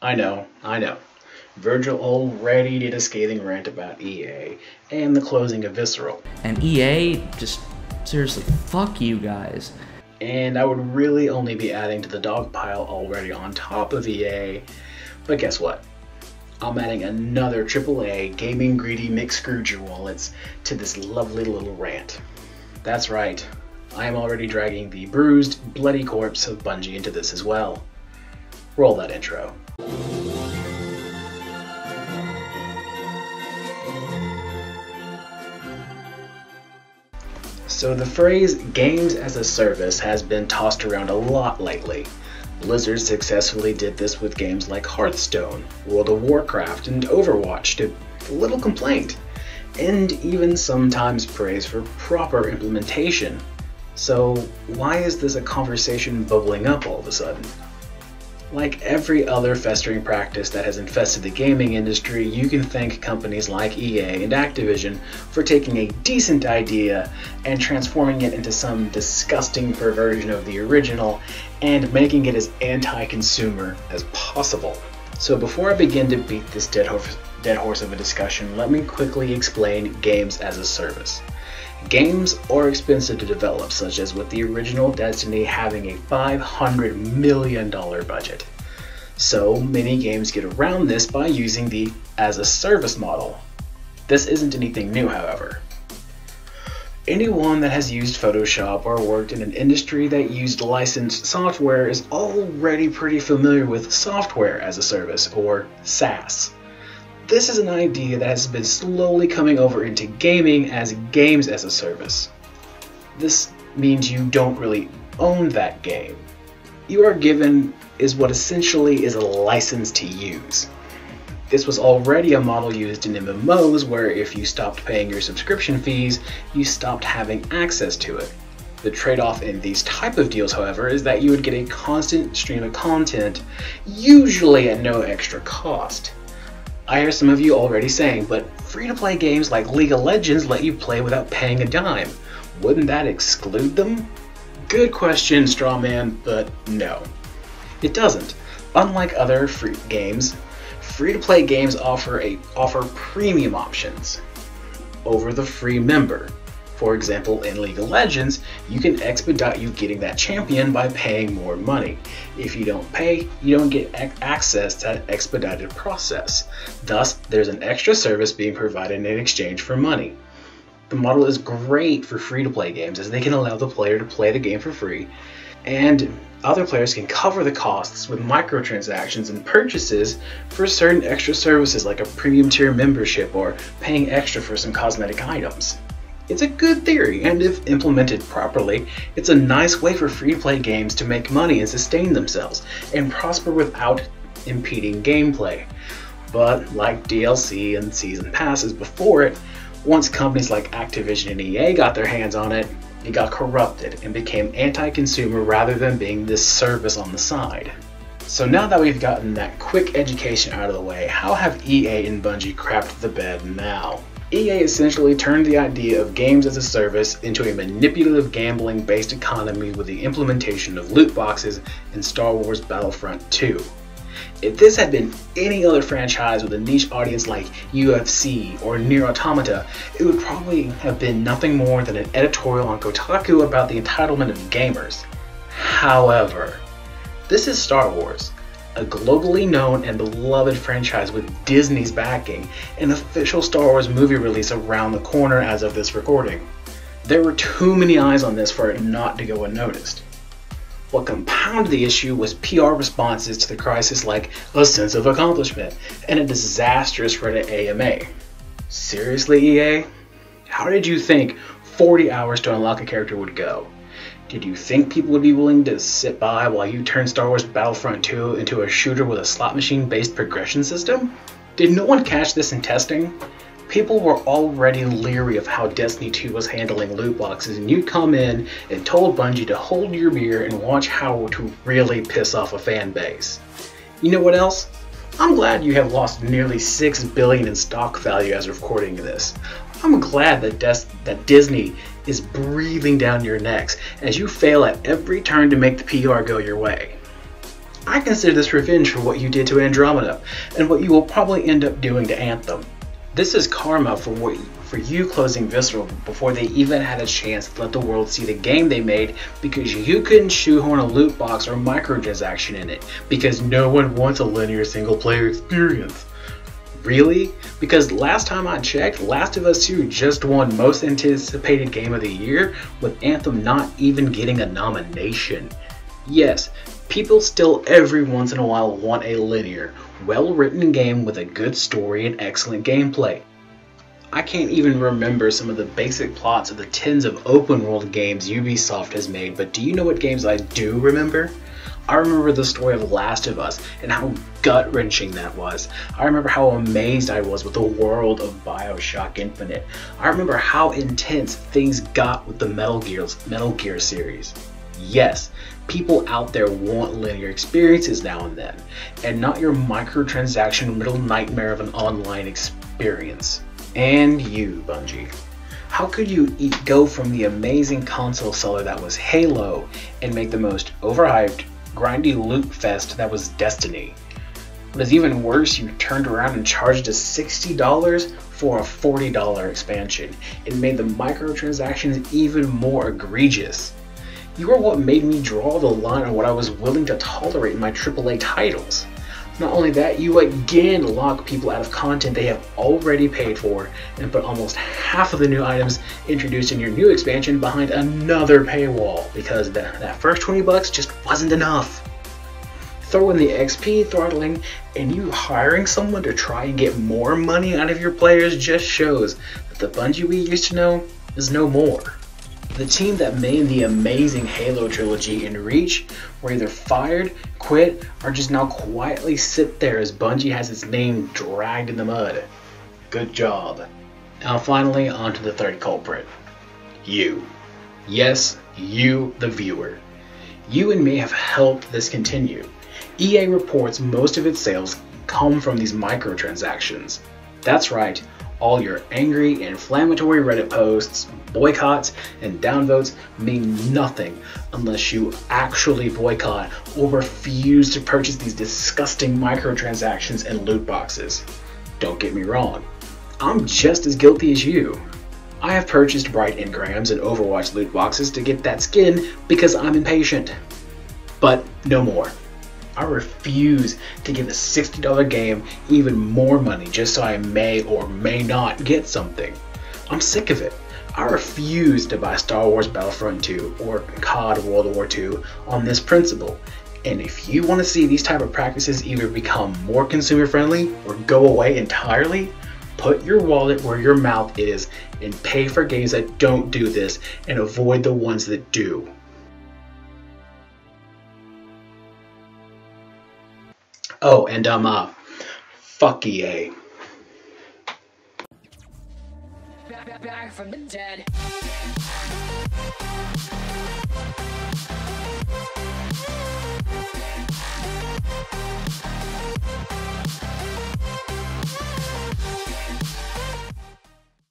I know. Virgil already did a scathing rant about EA and the closing of Visceral. And EA, just seriously, fuck you guys. And I would really only be adding to the dog pile already on top of EA, but guess what? I'm adding another AAA gaming greedy McScrooge-your-wallets to this lovely little rant. That's right, I am already dragging the bruised, bloody corpse of Bungie into this as well. Roll that intro. So the phrase games as a service has been tossed around a lot lately. Blizzard successfully did this with games like Hearthstone, World of Warcraft, and Overwatch to little complaint, and even sometimes praise for proper implementation. So why is this a conversation bubbling up all of a sudden? Like every other festering practice that has infested the gaming industry, you can thank companies like EA and Activision for taking a decent idea and transforming it into some disgusting perversion of the original and making it as anti-consumer as possible. So before I begin to beat this dead horse of a discussion, let me quickly explain games as a service. Games are expensive to develop, such as with the original Destiny having a $500 million budget. So many games get around this by using the as-a-service model. This isn't anything new, however. Anyone that has used Photoshop or worked in an industry that used licensed software is already pretty familiar with software as a service, or SaaS. This is an idea that has been slowly coming over into gaming as games as a service. This means you don't really own that game. You are given is what essentially is a license to use. This was already a model used in MMOs where if you stopped paying your subscription fees, you stopped having access to it. The trade-off in these type of deals, however, is that you would get a constant stream of content, usually at no extra cost. I hear some of you already saying, but free-to-play games like League of Legends let you play without paying a dime. Wouldn't that exclude them? Good question, Strawman, but no. It doesn't. Unlike other free games, free-to-play games offer premium options over the free member. For example, in League of Legends, you can expedite you getting that champion by paying more money. If you don't pay, you don't get access to that expedited process. Thus, there's an extra service being provided in exchange for money. The model is great for free-to-play games as they can allow the player to play the game for free, and other players can cover the costs with microtransactions and purchases for certain extra services like a premium tier membership or paying extra for some cosmetic items. It's a good theory, and if implemented properly, it's a nice way for free-to-play games to make money and sustain themselves, and prosper without impeding gameplay. But like DLC and season passes before it, once companies like Activision and EA got their hands on it, it got corrupted and became anti-consumer rather than being this service on the side. So now that we've gotten that quick education out of the way, how have EA and Bungie crapped the bed now? EA essentially turned the idea of games as a service into a manipulative gambling-based economy with the implementation of loot boxes in Star Wars Battlefront 2. If this had been any other franchise with a niche audience like UFC or Nier Automata, it would probably have been nothing more than an editorial on Kotaku about the entitlement of gamers. However, this is Star Wars, a globally known and beloved franchise with Disney's backing, an official Star Wars movie release around the corner as of this recording. There were too many eyes on this for it not to go unnoticed. What compounded the issue was PR responses to the crisis like a sense of accomplishment and a disastrous Reddit AMA. Seriously, EA? How did you think 40 hours to unlock a character would go? Did you think people would be willing to sit by while you turned Star Wars Battlefront 2 into a shooter with a slot machine-based progression system? Did no one catch this in testing? People were already leery of how Destiny 2 was handling loot boxes, and you come in and told Bungie to hold your beer and watch how to really piss off a fan base. You know what else? I'm glad you have lost nearly $6 billion in stock value as of recording this. I'm glad that Disney is breathing down your necks as you fail at every turn to make the PR go your way. I consider this revenge for what you did to Andromeda, and what you will probably end up doing to Anthem. This is karma for you closing Visceral before they even had a chance to let the world see the game they made, because you couldn't shoehorn a loot box or microtransaction in it, because no one wants a linear single player experience. Really? Because last time I checked, Last of Us 2 just won most anticipated game of the year, with Anthem not even getting a nomination. Yes, people still every once in a while want a linear, well-written game with a good story and excellent gameplay. I can't even remember some of the basic plots of the tens of open-world games Ubisoft has made, but do you know what games I do remember? I remember the story of Last of Us and how gut-wrenching that was. I remember how amazed I was with the world of BioShock Infinite. I remember how intense things got with the Metal Gear series. Yes, people out there want linear experiences now and then, and not your microtransaction riddled nightmare of an online experience. And you, Bungie. How could you go from the amazing console seller that was Halo and make the most overhyped, grindy loot fest that was Destiny? What is even worse, you turned around and charged us $60 for a $40 expansion and made the microtransactions even more egregious. You are what made me draw the line on what I was willing to tolerate in my AAA titles. Not only that, you again lock people out of content they have already paid for and put almost half of the new items introduced in your new expansion behind another paywall because that first $20 just wasn't enough. Throw in the XP throttling, and you hiring someone to try and get more money out of your players just shows that the Bungie we used to know is no more. The team that made the amazing Halo trilogy and Reach were either fired, quit, or just now quietly sit there as Bungie has its name dragged in the mud. Good job. Now finally, on to the third culprit. You. Yes, you, the viewer. You and me have helped this continue. EA reports most of its sales come from these microtransactions. That's right. All your angry, inflammatory Reddit posts, boycotts, and downvotes mean nothing unless you actually boycott or refuse to purchase these disgusting microtransactions and loot boxes. Don't get me wrong, I'm just as guilty as you. I have purchased Bright Engrams and Overwatch loot boxes to get that skin because I'm impatient. But no more. I refuse to give a $60 game even more money just so I may or may not get something. I'm sick of it. I refuse to buy Star Wars Battlefront 2 or COD World War II on this principle. And if you want to see these type of practices either become more consumer friendly or go away entirely, put your wallet where your mouth is and pay for games that don't do this and avoid the ones that do. Oh, and fuck EA. Back from the dead.